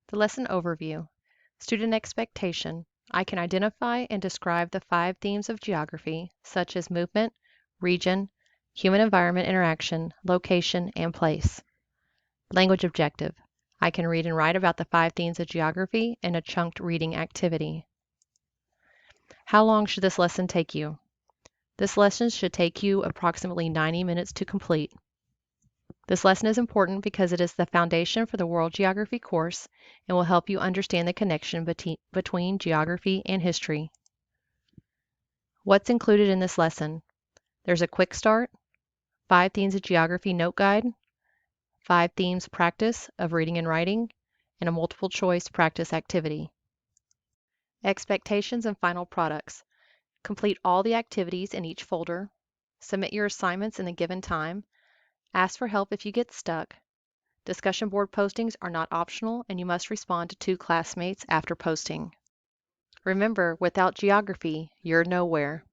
The lesson overview. Student expectation. I can identify and describe the 5 themes of geography, such as movement, region, human-environment interaction, location, and place. Language objective. I can read and write about the 5 themes of geography in a chunked reading activity. How long should this lesson take you? This lesson should take you approximately 90 minutes to complete. This lesson is important because it is the foundation for the World Geography course and will help you understand the connection between geography and history. What's included in this lesson? There's a quick start, 5 themes of geography note guide, 5 themes practice of reading and writing, and a multiple choice practice activity. Expectations and final products. Complete all the activities in each folder. Submit your assignments in the given time. Ask for help if you get stuck. Discussion board postings are not optional, and you must respond to 2 classmates after posting. Remember, without geography, you're nowhere.